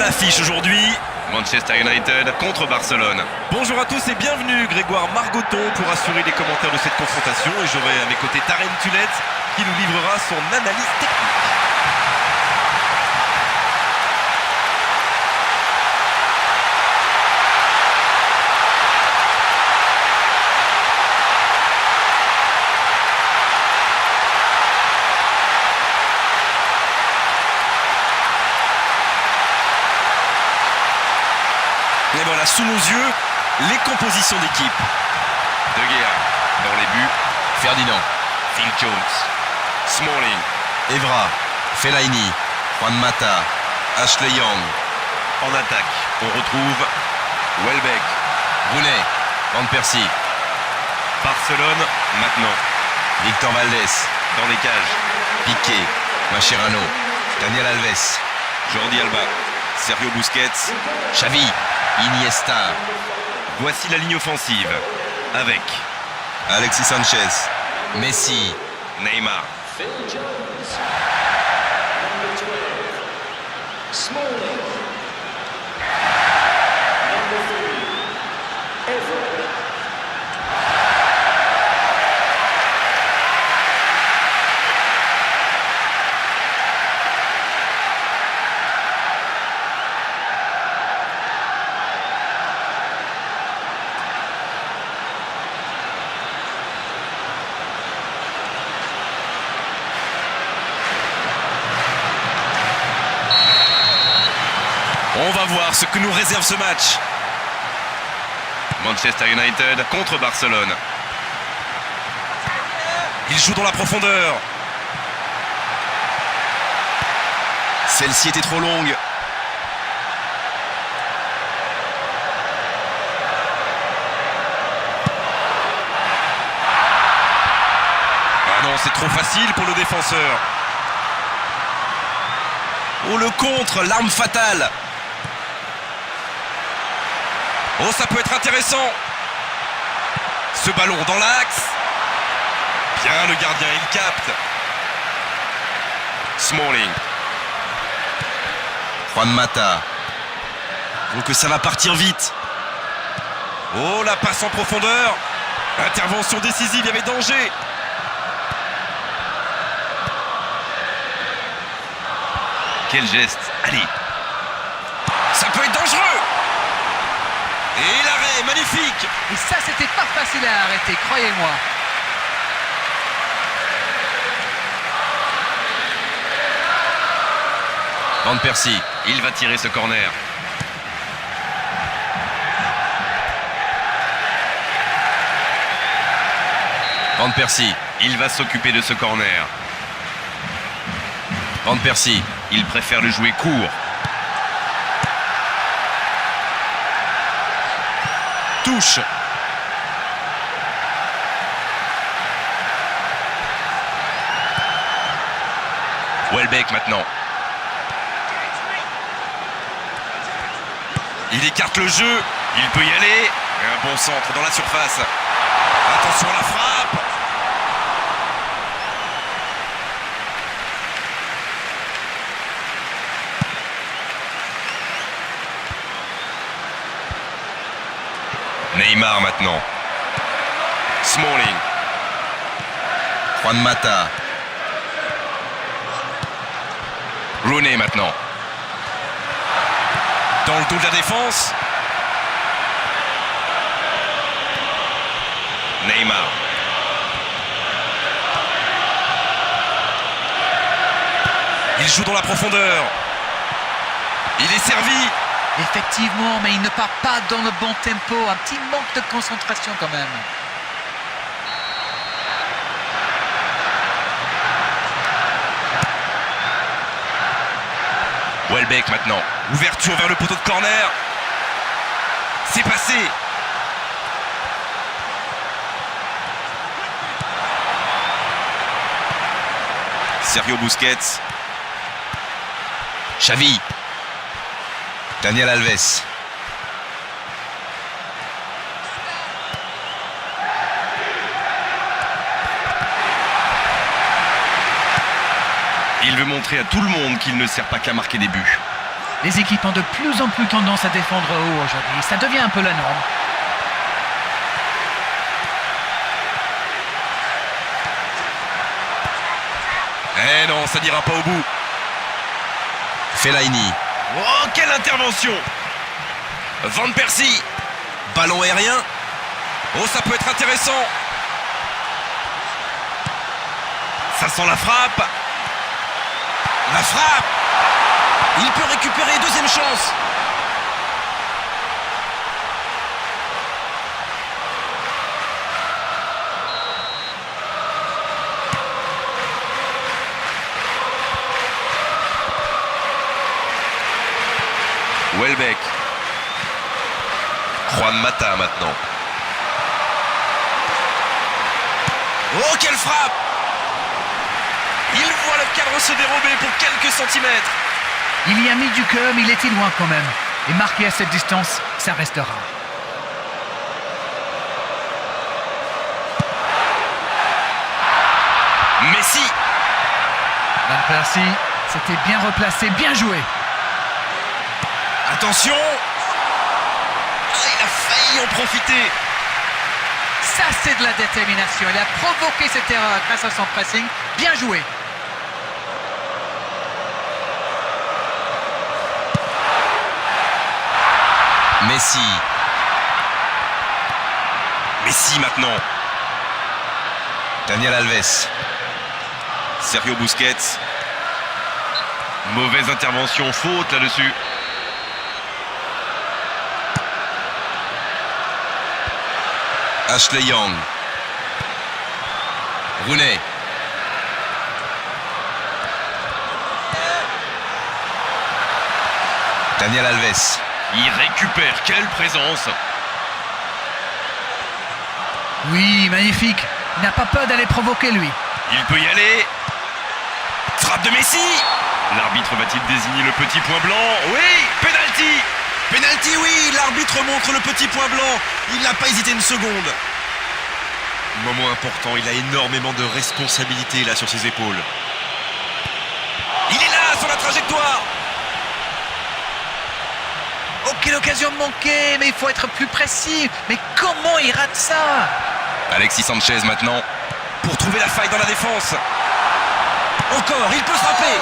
l'affiche aujourd'hui. Manchester United contre Barcelone. Bonjour à tous et bienvenue, Grégoire Margoton pour assurer les commentaires de cette confrontation. Et j'aurai à mes côtés Tarek Tulette qui nous livrera son analyse technique. Et voilà, sous nos yeux, les compositions d'équipe. De Gea dans les buts. Ferdinand, Phil Jones, Smalling, Evra, Fellaini, Juan Mata, Ashley Young. en attaque. On retrouve Welbeck. Rooney, Van Persie, Barcelone maintenant. Victor Valdés, Dans les cages. Piqué, Mascherano, Daniel Alves, Jordi Alba, Sergio Busquets. Xavi, Iniesta, Voici la ligne offensive. Avec Alexis Sanchez, Messi, Neymar, Phil Jones, number 12, Smalling, number 3, Evra. On va voir ce que nous réserve ce match. Manchester United contre Barcelone. Il joue dans la profondeur. Celle-ci était trop longue. Ah non, c'est trop facile pour le défenseur. Oh, le contre, l'arme fatale. Oh, ça peut être intéressant. Ce ballon dans l'axe. Bien, le gardien, il capte. Smalling, Juan Mata, Oh, que ça va partir vite. Oh, la passe en profondeur. Intervention décisive, il y avait danger. quel geste. Allez, Ça peut être dangereux. Et l'arrêt, magnifique. Et ça, c'était pas facile à arrêter, croyez-moi. Van Persie, il va tirer ce corner. Van Persie, Il va s'occuper de ce corner. Van Persie, Il préfère le jouer court. Touche. Welbeck maintenant. Il écarte le jeu. Il peut y aller. Et un bon centre dans la surface. Attention à la frappe. Neymar maintenant. Smalling. Juan Mata, Rooney maintenant. Dans le dos de la défense. Neymar. Il joue dans la profondeur. Il est servi. Effectivement, mais il ne part pas dans le bon tempo. Un petit manque de concentration quand même. Welbeck maintenant. Ouverture vers le poteau de corner. C'est passé. Sergio Busquets. Xavi, Daniel Alves, Il veut montrer à tout le monde qu'il ne sert pas qu'à marquer des buts. Les équipes ont de plus en plus tendance à défendre haut aujourd'hui. Ça devient un peu la norme. Eh non, ça n'ira pas au bout. Fellaini. Oh, quelle intervention! Van Persie. Ballon aérien. Oh, ça peut être intéressant. Ça sent la frappe. La frappe. Il peut récupérer, deuxième chance. Welbeck. Juan Mata maintenant. Oh, quelle frappe! Il voit le cadre se dérober pour quelques centimètres. Il y a mis du cœur, mais il était loin quand même. Et marqué à cette distance, ça restera. Messi. Van Persie, c'était bien replacé, bien joué. Attention! Ah, il a failli en profiter. Ça, c'est de la détermination. Il a provoqué cette erreur grâce à son pressing. Bien joué. Messi. Messi maintenant. Daniel Alves. Sergio Busquets. Mauvaise intervention, faute là-dessus. Ashley Young. Rooney. Daniel Alves. Il récupère, quelle présence. Oui, magnifique. Il n'a pas peur d'aller provoquer, lui. Il peut y aller. Frappe de Messi. L'arbitre va-t-il désigner le petit point blanc? Oui, penalty. Penalty, oui, l'arbitre montre le petit point blanc. Il n'a pas hésité une seconde. Moment important, il a énormément de responsabilités là sur ses épaules. Il est là sur la trajectoire. Aucune occasion manquée, mais il faut être plus précis. Mais comment il rate ça? Alexis Sanchez maintenant. Pour trouver la faille dans la défense. Encore, il peut se rappeler.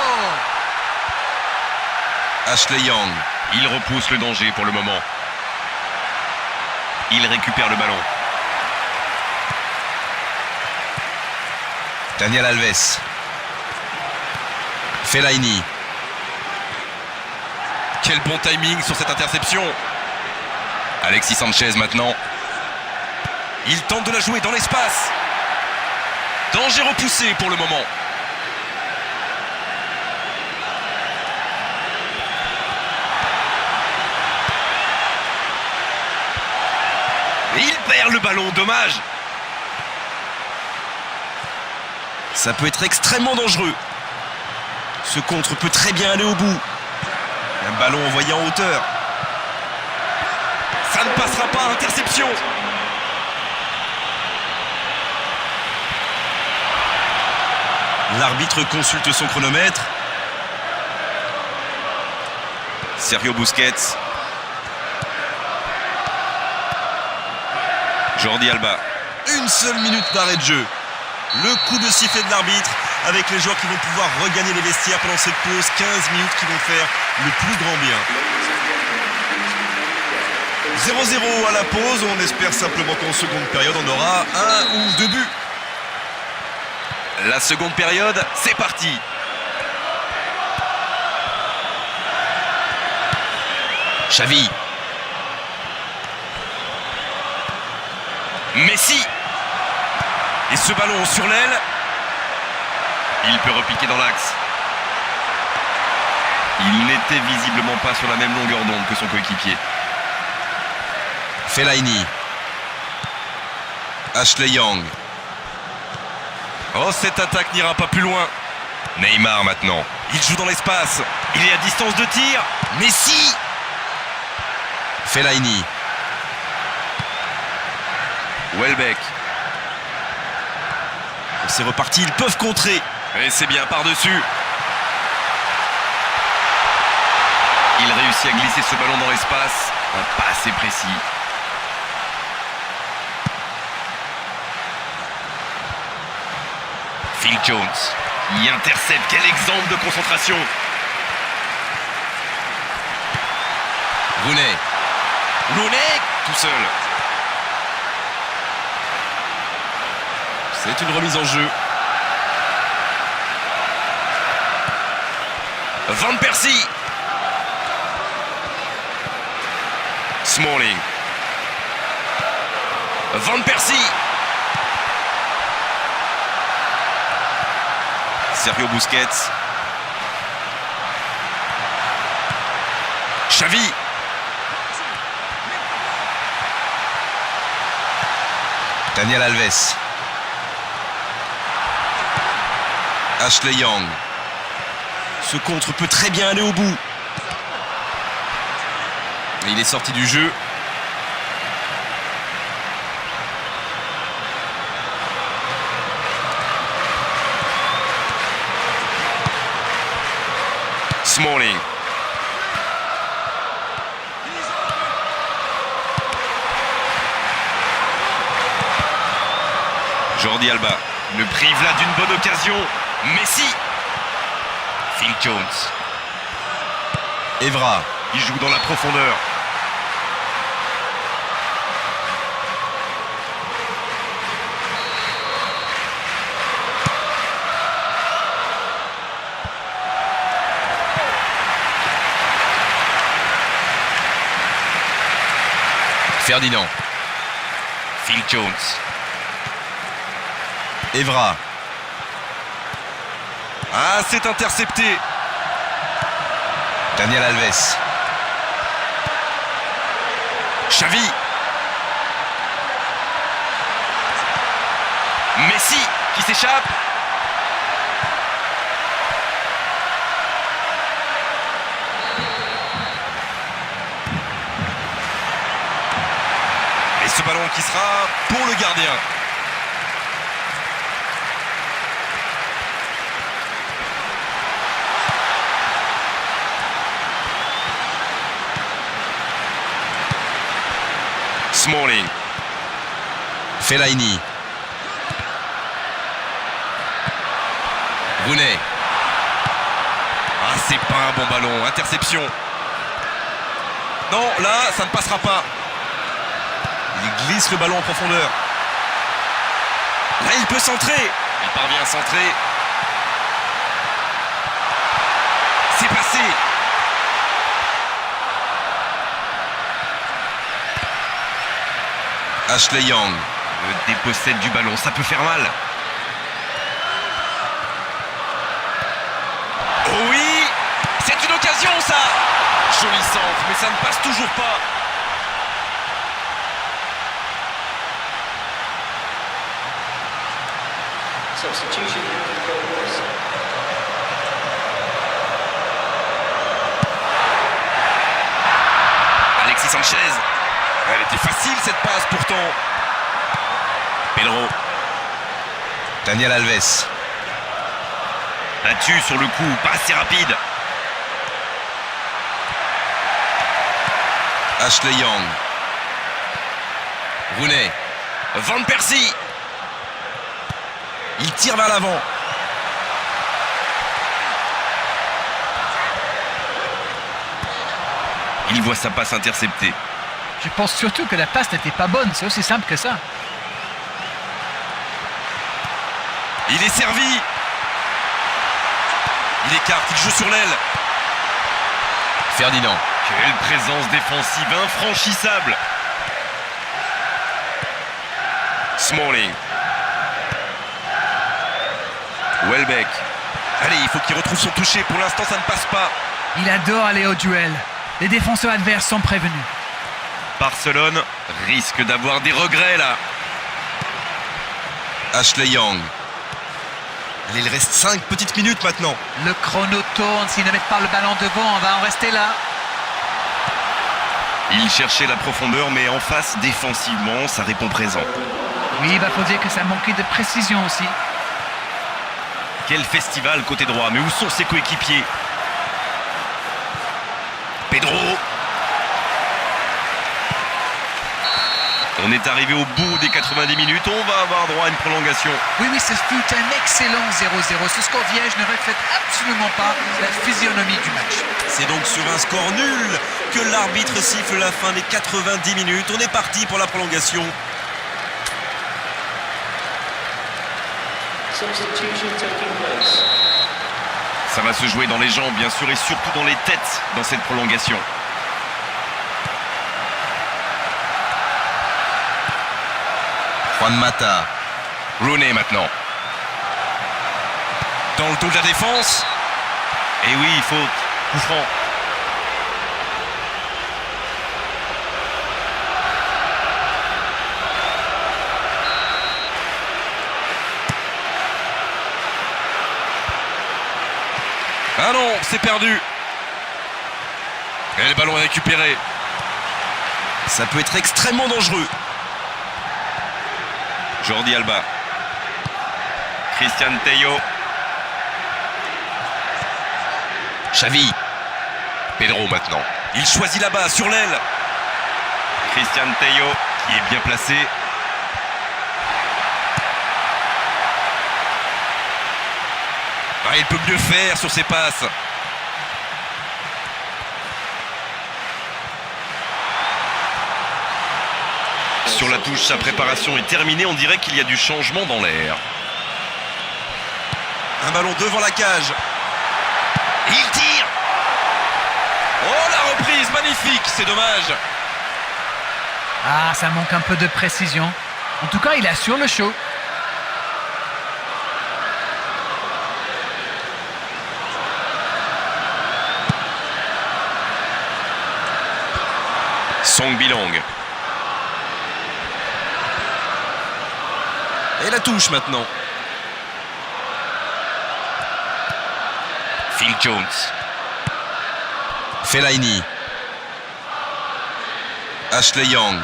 Ashley Young. Il repousse le danger pour le moment. Il récupère le ballon. Daniel Alves. Fellaini. Quel bon timing sur cette interception. Alexis Sanchez maintenant. Il tente de la jouer dans l'espace. Danger repoussé pour le moment. Et il perd le ballon, dommage. Ça peut être extrêmement dangereux. Ce contre peut très bien aller au bout. Un ballon envoyé en hauteur. Ça ne passera pas, interception. L'arbitre consulte son chronomètre. Sergio Busquets. Jordi Alba. Une seule minute d'arrêt de jeu. Le coup de sifflet de l'arbitre avec les joueurs qui vont pouvoir regagner les vestiaires pendant cette pause. 15 minutes qui vont faire le plus grand bien. 0-0 à la pause. On espère simplement qu'en seconde période, on aura un ou deux buts. La seconde période, c'est parti. Xavi. Messi. Et ce ballon sur l'aile. Il peut repiquer dans l'axe. Il n'était visiblement pas sur la même longueur d'onde que son coéquipier. Fellaini. Ashley Young. Oh, cette attaque n'ira pas plus loin. Neymar maintenant. Il joue dans l'espace. Il est à distance de tir. Messi. Fellaini. Welbeck. C'est reparti, ils peuvent contrer. Et c'est bien par-dessus. Il réussit à glisser ce ballon dans l'espace. Pas assez précis. Phil Jones. Il intercepte. Quel exemple de concentration. Rooney. Rooney, Tout seul. c'est une remise en jeu. Van Persie. Smalling. Van Persie. Sergio Busquets. Xavi. Daniel Alves. Ashley Young. Ce contre peut très bien aller au bout. Et il est sorti du jeu. Smalling. Jordi Alba le prive là d'une bonne occasion. Messi. Phil Jones. Evra. Il joue dans la profondeur. Ferdinand. Phil Jones. Evra. Ah, c'est intercepté. Daniel Alves. Xavi. Messi qui s'échappe. Et ce ballon qui sera pour le gardien. Smalling. Fellaini. Rooney. Ah, c'est pas un bon ballon. Interception. Non, là, ça ne passera pas. Il glisse le ballon en profondeur. Là, il peut centrer. Il parvient à centrer. C'est passé. Ashley Young. Le dépossède du ballon, ça peut faire mal. Oh oui, c'est une occasion, ça. Joli centre, mais ça ne passe toujours pas. Substitution for goals. Alexis Sanchez. Elle était facile, cette passe, pourtant. Pedro. Daniel Alves. Battu sur le coup, pas assez rapide. Ashley Young. Rooney. Van Persie. Il tire vers l'avant. Il voit sa passe interceptée. Je pense surtout que la passe n'était pas bonne, c'est aussi simple que ça. Il est servi. Il écarte, il joue sur l'aile. Ferdinand. Quelle présence défensive infranchissable. Smalling. Welbeck. Allez, il faut qu'il retrouve son toucher. Pour l'instant, ça ne passe pas. Il adore aller au duel. Les défenseurs adverses sont prévenus. Barcelone risque d'avoir des regrets là. Ashley Young. Allez, il reste 5 petites minutes maintenant. Le chrono tourne, s'ils ne mettent pas le ballon devant, on va en rester là. Il cherchait la profondeur, mais en face, défensivement, ça répond présent. Oui, il faut dire que ça manquait de précision aussi. Quel festival côté droit, mais où sont ses coéquipiers? Pedro. On est arrivé au bout des 90 minutes, on va avoir droit à une prolongation. Oui, mais ce fut un excellent 0-0. Ce score vierge ne reflète absolument pas la physionomie du match. C'est donc sur un score nul que l'arbitre siffle la fin des 90 minutes. On est parti pour la prolongation. Substitution taking place. Ça va se jouer dans les jambes, bien sûr, et surtout dans les têtes dans cette prolongation. Juan Mata. Rooney maintenant. Dans le dos de la défense. Et oui, faute. Coup franc. Ah non, c'est perdu. Et le ballon est récupéré. Ça peut être extrêmement dangereux. Jordi Alba. Christian Tello. Xavi. Pedro maintenant. Il choisit là-bas, sur l'aile. Christian Tello qui est bien placé. Ah, il peut mieux faire sur ses passes. Sur la touche, sa préparation est terminée. On dirait qu'il y a du changement dans l'air. Un ballon devant la cage. Il tire. Oh, la reprise, magnifique. C'est dommage. Ah, ça manque un peu de précision. En tout cas, il assure le show. Song Bilong. Et la touche maintenant. Phil Jones. Fellaini. Ashley Young.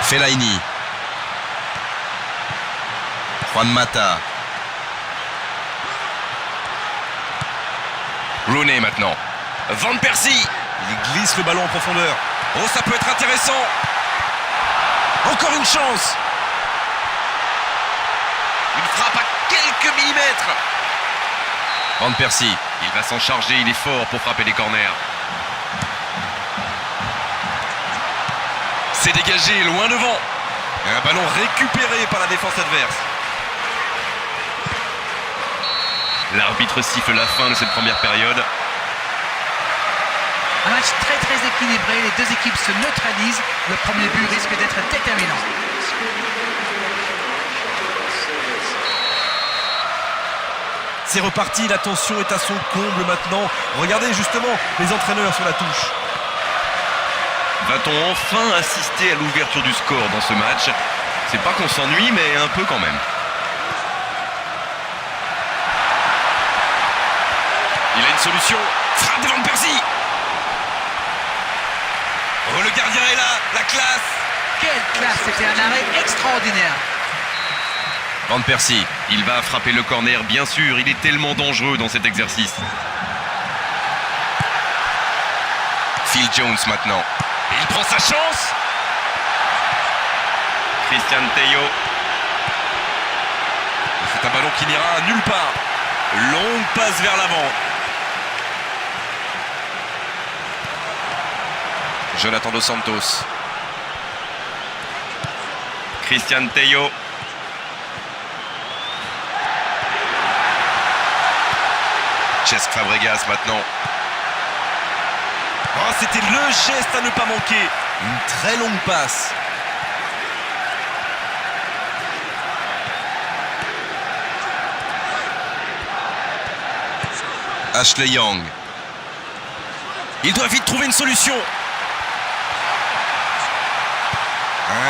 Fellaini. Juan Mata. Rooney maintenant. Van Persie. Il glisse le ballon en profondeur. Oh, ça peut être intéressant. Encore une chance. Une frappe à quelques millimètres. Van Persie. Il va s'en charger, il est fort pour frapper les corners. C'est dégagé, loin devant. Et un ballon récupéré par la défense adverse. L'arbitre siffle la fin de cette première période. Un match très très équilibré. Les deux équipes se neutralisent. Le premier but risque d'être déterminant. C'est reparti, la tension est à son comble maintenant. Regardez justement les entraîneurs sur la touche. Va-t-on enfin assister à l'ouverture du score dans ce match? C'est pas qu'on s'ennuie, mais un peu quand même. Il a une solution. Frappe de Van Persie. Oh, le gardien est là, la classe. Quelle classe! C'était un arrêt extraordinaire. Van Persie. Il va frapper le corner, bien sûr. Il est tellement dangereux dans cet exercice. Phil Jones maintenant. Et il prend sa chance. Christian Tello. C'est un ballon qui n'ira nulle part. Longue passe vers l'avant. Jonathan Dos Santos. Christian Tello. Cesc Fabregas maintenant. Oh, c'était le geste à ne pas manquer. Une très longue passe. Ashley Young. Il doit vite trouver une solution.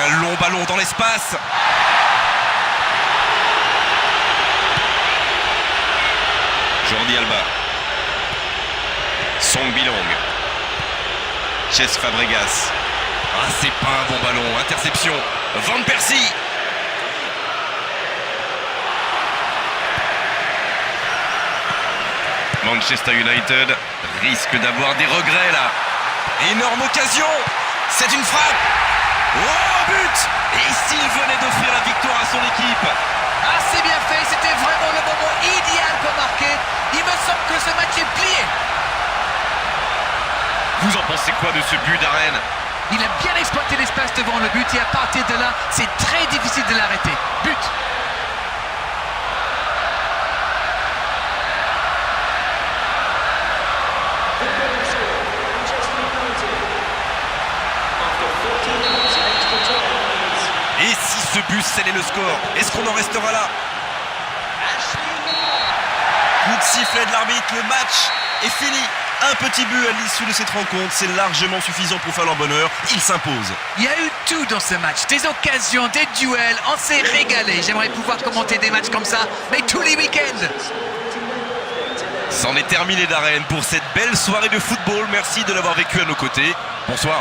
Un long ballon dans l'espace. Jordi Alba. Song Bilong. Cesc Fabregas. Ah, c'est pas un bon ballon. Interception. Van Persie. Manchester United risque d'avoir des regrets là. Énorme occasion. C'est une frappe. Oh, but. Et s'il venait d'offrir la victoire à son équipe? Ah, c'est bien fait, c'était vraiment le moment idéal pour marquer. Il me semble que ce match est plié. Vous en pensez quoi de ce but d'Arène? Il a bien exploité l'espace devant le but et à partir de là, c'est très difficile de l'arrêter. But. Et si ce but scellait le score, est-ce qu'on en restera là? Coup de sifflet de l'arbitre, le match est fini. Un petit but à l'issue de cette rencontre, c'est largement suffisant pour faire leur bonheur. Ils s'imposent. Il y a eu tout dans ce match, des occasions, des duels, on s'est régalé. J'aimerais pouvoir commenter des matchs comme ça, mais tous les week-ends. C'en est terminé d'Arène pour cette belle soirée de football. Merci de l'avoir vécu à nos côtés. Bonsoir.